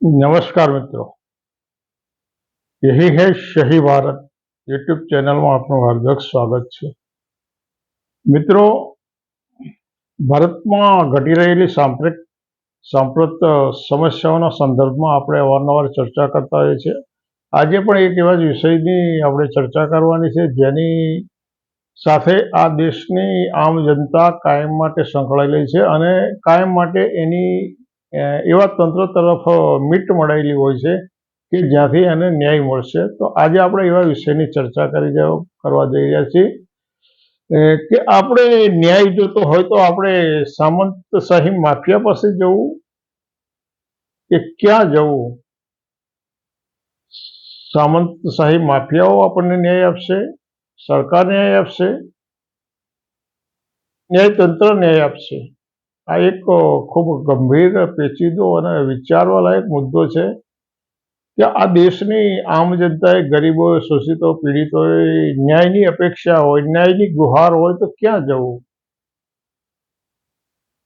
नमस्कार मित्रों, यही है सही भारत यूट्यूब चैनल में आपનું હાર્દિક સ્વાગત છે। મિત્રો, ભારતમાં ઘટી રહેલી સાંપ્રત સમસ્યાઓના સંદર્ભમાં આપણે અવારનવાર ચર્ચા કરતા હોઈએ છીએ। આજે પણ એક એવા જ વિષયની આપણે ચર્ચા કરવાની છે જેની સાથે આ દેશની આમ જનતા કાયમ માટે સંકળાયેલી છે અને કાયમ માટે એની એવા તંત્ર તરફ મીટ મળેલી હોય છે કે જ્યાંથી એને ન્યાય મળશે। તો આજે આપણે એવા વિષયની ચર્ચા કરવા જઈ રહ્યા છીએ કે આપણે ન્યાય જોતો હોય તો આપણે સામંતશાહી માફિયા પાસે જવું કે ક્યાં જવું? સામંતશાહી માફિયાઓ આપણને ન્યાય આપશે, સરકાર ન્યાય આપશે, ન્યાયતંત્ર ન્યાય આપશે? આ એક ખૂબ ગંભીર, પેચીદો અને વિચારવા લાયક મુદ્દો છે કે આ દેશની આમ જનતાએ, ગરીબોએ, શોષિતો, પીડિતોએ ન્યાયની અપેક્ષા હોય, ન્યાયની ગુહાર હોય તો ક્યાં જવું,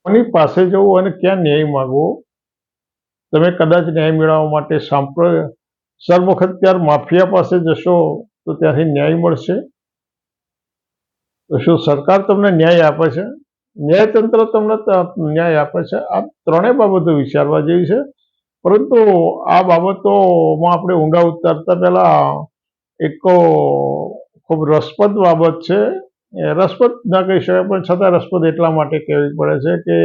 કોની પાસે જવું અને ક્યાં ન્યાય માગવો? તમે કદાચ ન્યાય મેળવવા માટે સર્વખત્યાર માફિયા પાસે જશો તો ત્યાંથી ન્યાય મળશે? તો શું સરકાર તમને ન્યાય આપે છે? ન્યાયતંત્ર તમને ન્યાય આપે છે? આ ત્રણેય બાબતો વિચારવા જેવી છે। પરંતુ આ બાબતોમાં આપણે ઊંડા ઉતરતા પહેલા એક ખૂબ રસપ્રદ બાબત છે, રસપ્રદ ના કહી શકાય પણ છતાં રસપ્રદ એટલા માટે કહેવી પડે છે કે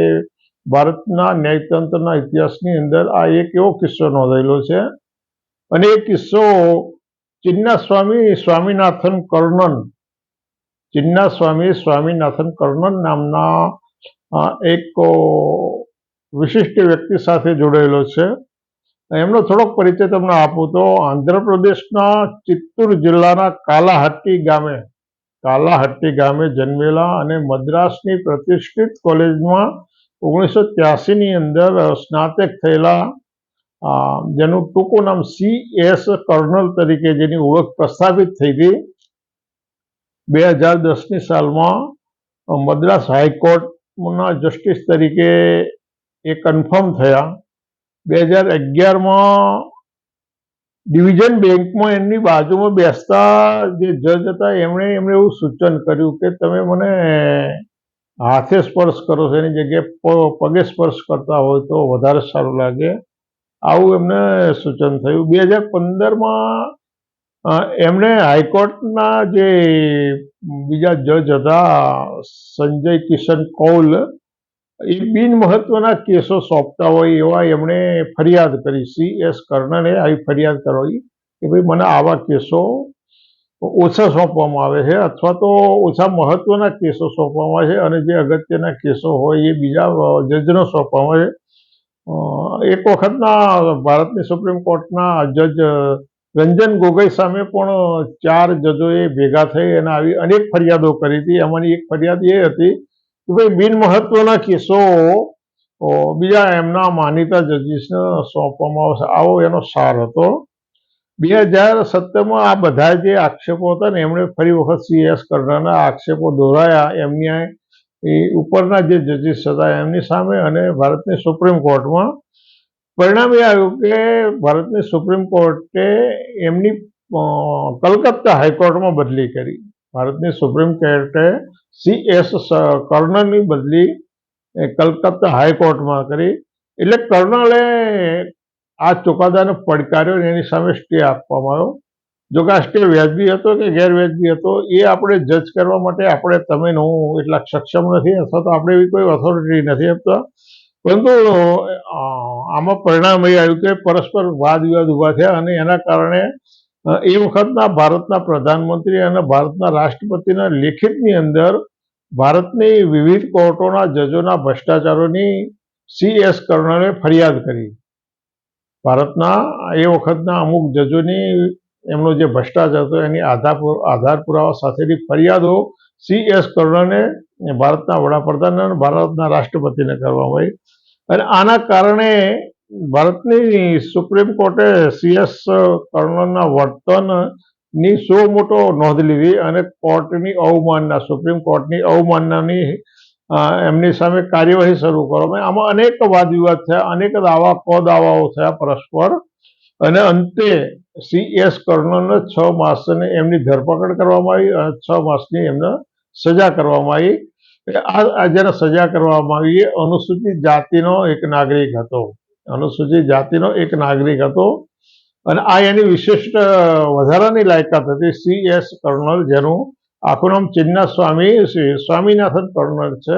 ભારતના ન્યાયતંત્રના ઇતિહાસની અંદર આ એક એવો કિસ્સો નોંધાયેલો છે અને એ કિસ્સો સ્વામીનાથન કર્ણન નામના એક વિશિષ્ટ વ્યક્તિ સાથે જોડાયેલો છે। એમનો થોડોક પરિચય તમને આપું તો આંધ્રપ્રદેશના ચિત્તૂર જિલ્લાના કાલાહટ્ટી ગામે જન્મેલા અને મદ્રાસની પ્રતિષ્ઠિત કોલેજમાં 1983ની અંદર સ્નાતક થયેલા, જેનું ટૂંકું નામ CS કર્નલ તરીકે જેની ઓળખ પ્રસ્થાપિત થઈ હતી, 2010ની સાલમાં મદ્રાસ હાઈકોર્ટના જસ્ટિસ તરીકે એ કન્ફર્મ થયા। 2011માં ડિવિઝન બેન્કમાં એમની બાજુમાં બેસતા જે જજ હતા એમણે એવું સૂચન કર્યું કે તમે મને હાથે સ્પર્શ કરો છો એની જગ્યાએ પગે સ્પર્શ કરતા હોય તો વધારે સારું લાગે, આવું એમને સૂચન થયું। 2015માં એમણે હાઈકોર્ટના જે બીજા જજ હતા સંજય કિશન કૌલ, એ બિન મહત્વના કેસો સોંપતા હોય એવા એમણે ફરિયાદ કરી। CS કર્ણને આવી ફરિયાદ કરવી કે ભાઈ મને આવા કેસો ઓછા સોંપવામાં આવે છે અથવા તો ઓછા મહત્વના કેસો સોંપવામાં આવે છે અને જે અગત્યના કેસો હોય એ બીજા જજને સોંપવામાં આવે છે। એક વખતના ભારતની સુપ્રીમ કોર્ટના જજ રંજન ગોગોઈ સામે પણ 4 જજોએ ભેગા થઈ અને આવી અનેક ફરિયાદો કરી હતી। એમાંની એક ફરિયાદ એ હતી કે ભાઈ બિન મહત્વના કેસો બીજા એમના માનીતા જજીસને સોંપવામાં આવશે, આવો એનો સાર હતો। 2017માં આ બધા જે આક્ષેપો હતા ને એમણે ફરી વખત CS કર્ણના આક્ષેપો દોહરાયા એમની ઉપરના જે જજીસ હતા એમની સામે અને ભારતની સુપ્રીમ કોર્ટમાં। પરિણામ એ આવ્યું કે ભારતની સુપ્રીમ કોર્ટે એમની કલકત્તા હાઈકોર્ટમાં બદલી કરી। ભારતની સુપ્રીમ કોર્ટે CS કર્ણનની બદલી કલકત્તા હાઈકોર્ટમાં કરી, એટલે કર્નલે આ ચુકાદાને પડકાર્યો અને એની સામે સ્ટે આપવામાં આવ્યો। જો કે આ સ્ટે વ્યાજબી હતો કે ગેરવ્યાજબી હતો એ આપણે જજ કરવા માટે તમે હું એટલા સક્ષમ નથી અથવા તો આપણે એવી કોઈ ઓથોરિટી નથી આપતા, પરંતુ આમાં પરિણામ એ આવ્યું કે પરસ્પર વાદ વિવાદ ઊભા થયા અને એના કારણે એ વખતના ભારતના પ્રધાનમંત્રી અને ભારતના રાષ્ટ્રપતિના લેખિતની અંદર ભારતની વિવિધ કોર્ટોના જજોના ભ્રષ્ટાચારોની CS કર્ણને ફરિયાદ કરી। ભારતના એ વખતના અમુક જજોની એમનો જે ભ્રષ્ટાચાર હતો એની આધાર પુરાવા સાથેની ફરિયાદો CS કર્ણને ભારતના વડાપ્રધાન અને ભારતના રાષ્ટ્રપતિને કરવામાં આવી અને આના કારણે ભારતની સુપ્રીમ કોર્ટે CS કર્ણનના વર્તનની સો મોટો નોંધ લીધી અને કોર્ટની અવમાનના, સુપ્રીમ કોર્ટની અવમાનનાની એમની સામે કાર્યવાહી શરૂ કરવામાં. આમાં અનેક વાદ વિવાદ થયા, અનેક દાવાઓ થયા પરસ્પર, અને અંતે CS કર્નલને 6 માસની એમની ધરપકડ કરવામાં આવી અને 6 માસની એમને સજા કરવામાં આવી. આ જેને સજા કરવામાં આવી એ અનુસૂચિત જાતિનો એક નાગરિક હતો. અનુસૂચિત જાતિનો એક નાગરિક હતો અને આ એની વિશિષ્ટ વધારાની લાયકાત હતી. CS કર્નલ, જેનું આખું નામ સ્વામીનાથન કર્નલ છે.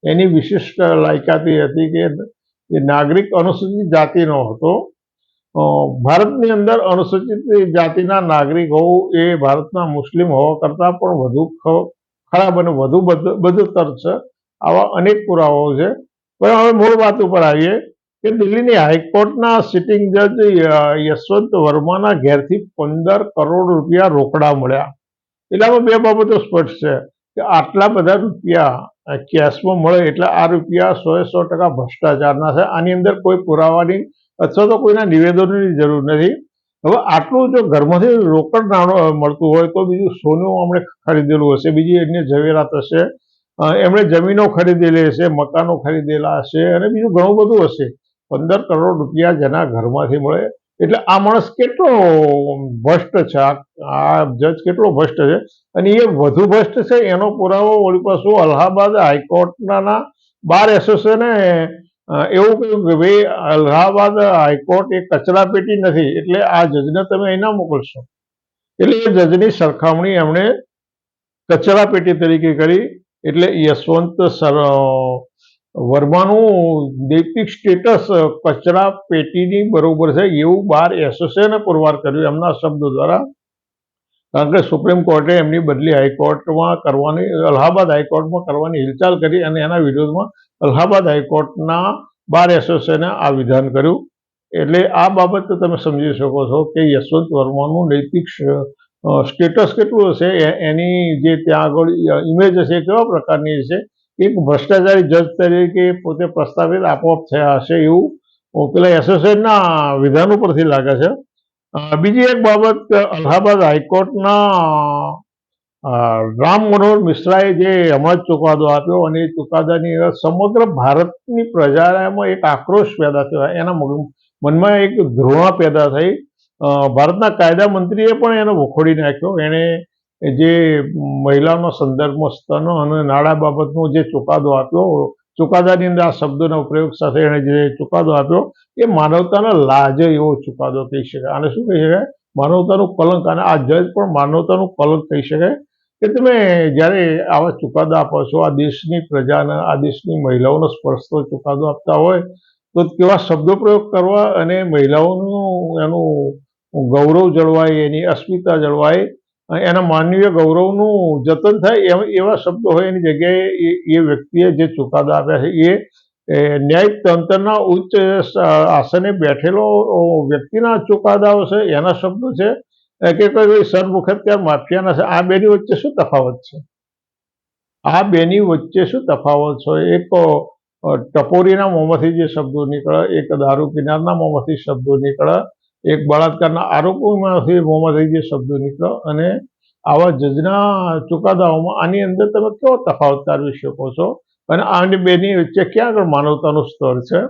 એની વિશિષ્ટ લાયકાત એ હતી કે એ નાગરિક અનુસૂચિત જાતિનો હતો. ભારતની અંદર અનુસૂચિત જાતિના નાગરિક હોવું એ ભારતના મુસ્લિમ હોવા કરતાં પણ વધુ ખરાબ અને વધુ બદતર છે. આવા અનેક પુરાવાઓ છે. પણ હવે મૂળ વાત ઉપર આવીએ કે દિલ્હીની હાઈકોર્ટના સિટિંગ જજ યશવંત વર્માના ઘેરથી 15 કરોડ રૂપિયા રોકડા મળ્યા. એટલે આમાં બે બાબતો સ્પષ્ટ છે કે આટલા બધા રૂપિયા કેશમાં મળે એટલે આ રૂપિયા 100% ભ્રષ્ટાચારના છે. આની અંદર કોઈ પુરાવાની અથવા તો કોઈના નિવેદનોની જરૂર નથી. હવે આટલું જો ઘરમાંથી રોકડ નાણું મળતું હોય તો બીજું સોનું એમણે ખરીદેલું હશે, બીજી અન્ય ઝવેરાત હશે, એમણે જમીનો ખરીદેલી હશે, મકાનો ખરીદેલા હશે અને બીજું ઘણું બધું હશે. 15 કરોડ રૂપિયા જેના ઘરમાંથી મળે એટલે આ માણસ કેટલો ભ્રષ્ટ છે, આ જજ કેટલો ભ્રષ્ટ છે. અને એ વધુ ભ્રષ્ટ છે એનો પુરાવો વળી પાછું અલ્હાબાદ હાઈકોર્ટના બાર એસોસિએશને એવું કહ્યું કે ભાઈ અલ્હાબાદ હાઈકોર્ટ એ કચરા પેટી નથી, એટલે આ જજને તમે અહીં ના મોકલશો. એટલે એ જજની સરખામણી એમણે કચરા પેટી તરીકે કરી. એટલે યશવંત વર્માનું નૈતિક સ્ટેટસ કચરા પેટીની બરોબર છે એવું બાર એસોસિએશને પુરવાર કર્યું એમના શબ્દો દ્વારા. કારણ કે સુપ્રીમ કોર્ટે એમની બદલી અલ્હાબાદ હાઈકોર્ટમાં કરવાની હિલચાલ કરી અને એના વિરોધમાં અલ્હાબાદ હાઈકોર્ટના બાર એસોસિએશને આ વિધાન કર્યું. એટલે આ બાબત તમે સમજી શકો છો કે યશવંત વર્માનું નૈતિક સ્ટેટસ કેટલું હશે, એની જે ત્યાં આગળ ઇમેજ હશે કેવા પ્રકારની હશે. એક ભ્રષ્ટાચારી જજ તરીકે પોતે પ્રસ્થાપિત આપોઆપ થયા હશે એવું પેલા એસોસિએશનના વિધાન ઉપરથી લાગે છે. બીજી એક બાબત, અલ્હાબાદ હાઈકોર્ટના રામ મનોહર મિશ્રાએ જે હમણાં જ ચુકાદો આપ્યો અને એ ચુકાદાની સમગ્ર ભારતની પ્રજામાં એક આક્રોશ પેદા થયો, એના મનમાં એક ધૃણા પેદા થઈ. ભારતના કાયદા મંત્રીએ પણ એને વખોડી નાખ્યો. એણે જે મહિલાઓના સંદર્ભમાં સ્તન અને નાણાં બાબતનો જે ચુકાદો આપ્યો, ચુકાદાની અંદર આ શબ્દોના પ્રયોગ સાથે એણે જે ચુકાદો આપ્યો એ માનવતાના લાજે એવો ચુકાદો કહી શકાય. આને શું કહી શકાય? માનવતાનું કલંક. અને આ જજ પણ માનવતાનું કલંક કહી શકાય કે તમે જ્યારે આવા ચુકાદા આપો છો, આ દેશની પ્રજાને, આ દેશની મહિલાઓનો સ્પર્શતો ચુકાદો આપતા હોય તો કેવા શબ્દો પ્રયોગ કરવા અને મહિલાઓનું એનું ગૌરવ જળવાય, એની અસ્મિતા જળવાય, એના માનવીય ગૌરવનું જતન થાય એવા શબ્દો હોય એની જગ્યાએ એ વ્યક્તિએ જે ચુકાદા આપ્યા છે એ ન્યાયિક તંત્રના ઉચ્ચ આસને બેઠેલો વ્યક્તિના ચુકાદાઓ છે, એના શબ્દો છે કે કોઈ સરમુખત્યાર માફિયાના છે. આ બેની વચ્ચે શું તફાવત છે? આ બેની વચ્ચે શું તફાવત છે? એક ટપોરીના મોંમાંથી જે શબ્દો નીકળે, એક દારૂ પીનારના મોંમાંથી શબ્દો નીકળે, એક બળાત્કારના આરોપીમાંથી મોંમાંથી જે શબ્દો નીકળે, અને આવા જજના ચુકાદાઓમાં આની અંદર તમે કેવો તફાવત તારવી શકો છો? અને આની બેની વચ્ચે ક્યાં આગળ માનવતાનું સ્તર છે?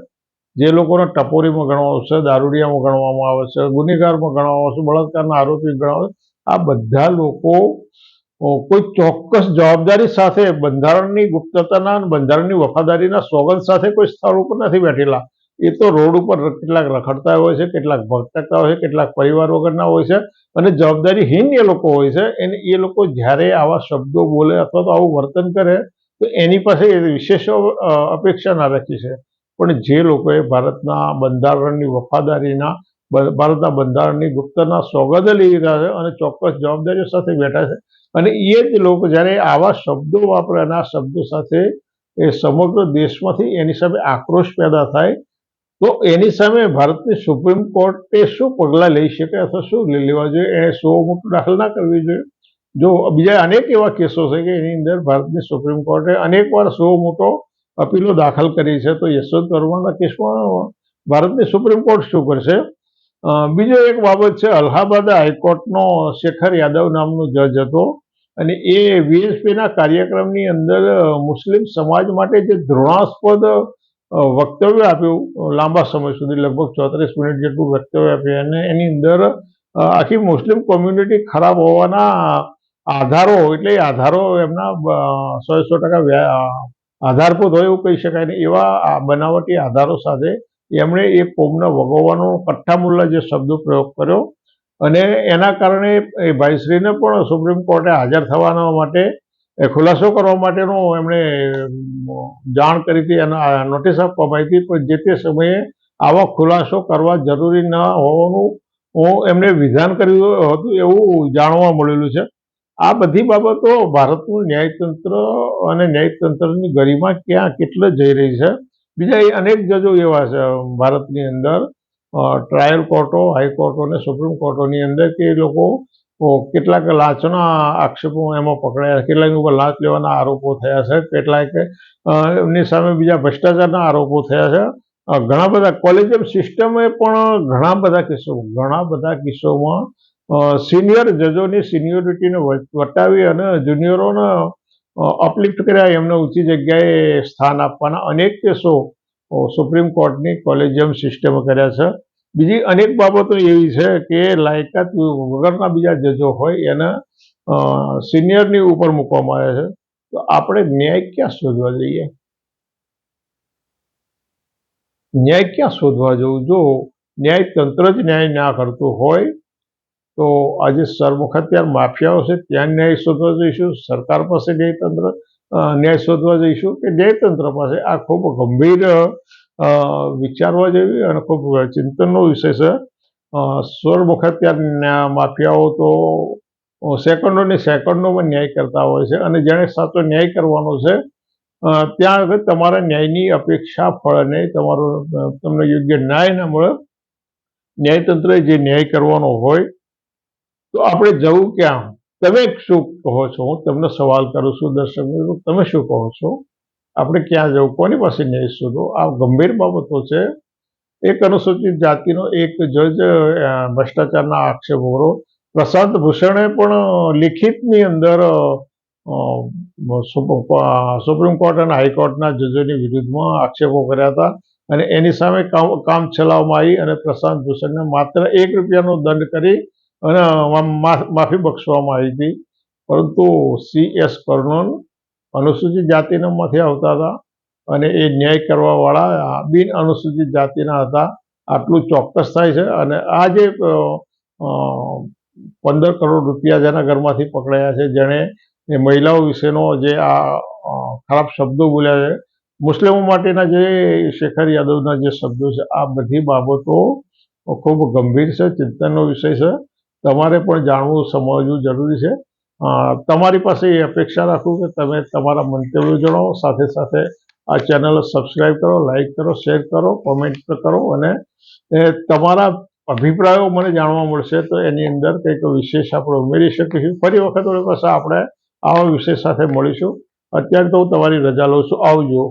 જે લોકોને ટપોરીમાં ગણવામાં આવશે, દારૂડિયામાં ગણવામાં આવે છે, ગુનેગારમાં ગણવામાં આવશે, બળાત્કારના આરોપી ગણવામાં આવે, આ બધા લોકો કોઈ ચોક્કસ જવાબદારી સાથે બંધારણની ગુપ્તતાના અને બંધારણની વફાદારીના સોગંદ સાથે કોઈ સ્થળ ઉપર નથી બેઠેલા. એ તો રોડ ઉપર કેટલાક રખડતા હોય છે, કેટલાક ભટકતા હોય છે, કેટલાક પરિવાર વગરના હોય છે અને જવાબદારીહીન એ લોકો હોય છે. અને એ લોકો જ્યારે આવા શબ્દો બોલે અથવા તો આવું વર્તન કરે તો એની પાસે વિશેષ અપેક્ષા ના રાખી છે. પણ જે લોકોએ ભારતના બંધારણની વફાદારીના, ભારતના બંધારણની ગુપ્તના સોગંદ લીધા છે અને ચોક્કસ જવાબદારીઓ સાથે બેઠા છે, અને એ જ લોકો જ્યારે આવા શબ્દો વાપરે અને આ શબ્દો સાથે એ સમગ્ર દેશમાંથી એની સામે આક્રોશ પેદા થાય તો એની સામે ભારતની સુપ્રીમ કોર્ટે શું પગલાં લઈ શકે અથવા શું લેવા જોઈએ? એને સો મોટું દાખલ ના કરવી જોઈએ. જો બીજા અનેક એવા કેસો છે કે એની અંદર ભારતની સુપ્રીમ કોર્ટે અનેકવાર સો મોટો અપીલો દાખલ કરી છે, તો યશવંત વર્માના કેસમાં ભારતની સુપ્રીમ કોર્ટ શું કરશે? બીજો એક બાબત છે, અલ્હાબાદ હાઈકોર્ટનો શેખર યાદવ નામનો જજ હતો અને એ વીએસપીના કાર્યક્રમની અંદર મુસ્લિમ સમાજ માટે જે ધૃણાસ્પદ વક્તવ્ય આપ્યું લાંબા સમય સુધી, લગભગ 34 મિનિટ જેટલું વક્તવ્ય આપ્યું, અને એની અંદર આખી મુસ્લિમ કોમ્યુનિટી ખરાબ હોવાના આધારો, એટલે આધારો એમના 100% આધારભૂત હોય એવું કહી શકાય ને, એવા બનાવટી આધારો સાથે એમણે એ કોમને વગોવવાનો કટ્ટા મુલ્લા જે શબ્દો પ્રયોગ કર્યો, અને એના કારણે એ ભાઈશ્રીને પણ સુપ્રીમ કોર્ટે હાજર થવાના માટે ખુલાસો કરવા માટેનો એમણે જાણ કરી હતી, અને નોટિસ આપવામાં આવી હતી, પણ જે તે સમયે આવા ખુલાસો કરવા જરૂરી ન હોવાનું એમણે વિધાન કર્યું હતું એવું જાણવા મળેલું છે. આ બધી બાબતો ભારતનું ન્યાયતંત્ર અને ન્યાયતંત્રની ગરિમા ક્યાં કેટલે જઈ રહી છે. બીજા અનેક જજો એવા છે ભારતની અંદર, ટ્રાયલ કોર્ટો, હાઈકોર્ટો અને સુપ્રીમ કોર્ટોની અંદર, કે એ લોકો કેટલાક લાંચના આક્ષેપો એમાં પકડાયા, કેટલાક ઉપર લાંચ લેવાના આરોપો થયા છે, કેટલાક એમની સામે બીજા ભ્રષ્ટાચારના આરોપો થયા છે. ઘણા બધા કોલેજિયમ સિસ્ટમે પણ ઘણા બધા કિસ્સાઓમાં સિનિયર જજોની સિનિયોરિટીને વટાવી અને જુનિયરોને અપલિફ્ટ કર્યા, એમને ઊંચી જગ્યાએ સ્થાન આપવાના અનેક કેસો સુપ્રીમ કોર્ટની કોલેજિયમ સિસ્ટમે કર્યા છે. બીજી અનેક બાબતો એવી છે કે લાયકાત વગરના બીજા જજો હોય એને સિનિયરની ઉપર મૂકવામાં આવે છે. તો આપણે ન્યાય ક્યાં શોધવા જઈએ? ન્યાય ક્યાં શોધવા જવું? જો ન્યાયતંત્ર જ ન્યાય ના કરતું હોય તો આજે સરમુખત્યાર માફિયાઓ છે ત્યાં ન્યાય શોધવા જઈશું, સરકાર પાસે ન્યાય શોધવા જઈશું, કે ન્યાયતંત્ર પાસે? આ ખૂબ ગંભીર વિચારવા જેવી અને ખૂબ ચિંતનનો વિષય છે. સરમુખત્યાર માફિયાઓ તો સેકન્ડોમાં ન્યાય કરતા હોય છે, અને જેણે સાચો ન્યાય કરવાનો છે ત્યાં આગળ તમારા ન્યાયની અપેક્ષા ફળ નહીં, તમને યોગ્ય ન્યાય ના મળે. ન્યાયતંત્રએ જે ન્યાય કરવાનો હોય તો આપણે જવું ક્યાં? તમે શું કહો છો? હું તમને સવાલ કરું છું, દર્શક મિત્રો, તમે શું કહો છો? આપણે ક્યાં જવું? કોની પાસે ન્યાય શોધો? આ ગંભીર બાબતો છે. એક અનુસૂચિત જાતિનો એક જજ ભ્રષ્ટાચારના આક્ષેપો, પ્રશાંત ભૂષણે પણ લિખિતની અંદર સુપ્રીમ કોર્ટ અને હાઈકોર્ટના જજોની વિરુદ્ધમાં આક્ષેપો કર્યા હતા, અને એની સામે કામ ચલાવવામાં આવી, અને પ્રશાંત ભૂષણને માત્ર ₹1નો દંડ કરી અને માફી બક્ષવામાં આવી હતી. પરંતુ CS કર્નન અનુસૂચિત જાતિનામાંથી આવતા હતા, અને એ ન્યાય કરવાવાળા બિન અનુસૂચિત જાતિના હતા. આટલું ચોક્કસ થાય છે. અને આ જે 15 કરોડ રૂપિયા જેના ઘરમાંથી પકડાયા છે, જેણે એ મહિલાઓ વિશેનો જે આ ખરાબ શબ્દો બોલ્યા છે, મુસ્લિમો માટેના જે શેખર યાદવના જે શબ્દો છે, આ બધી બાબતો ખૂબ ગંભીર છે, ચિંતનનો વિષય છે. તમારે પણ જાણવું, સમજવું જરૂરી છે. તમારી પાસે એ અપેક્ષા રાખું કે તમે તમારા મંતવ્યો જણાવો, સાથે સાથે આ ચેનલ સબસ્ક્રાઈબ કરો, લાઈક કરો, શેર કરો, કોમેન્ટ કરો, અને તમારા અભિપ્રાયો મને જાણવા મળશે તો એની અંદર કંઈક વિશેષ આપણે ઉમેરી શકીશું. ફરી વખત પાસે આપણે આવા વિષય સાથે મળીશું. અત્યારે તો હું તમારી રજા લઉં છું. આવજો.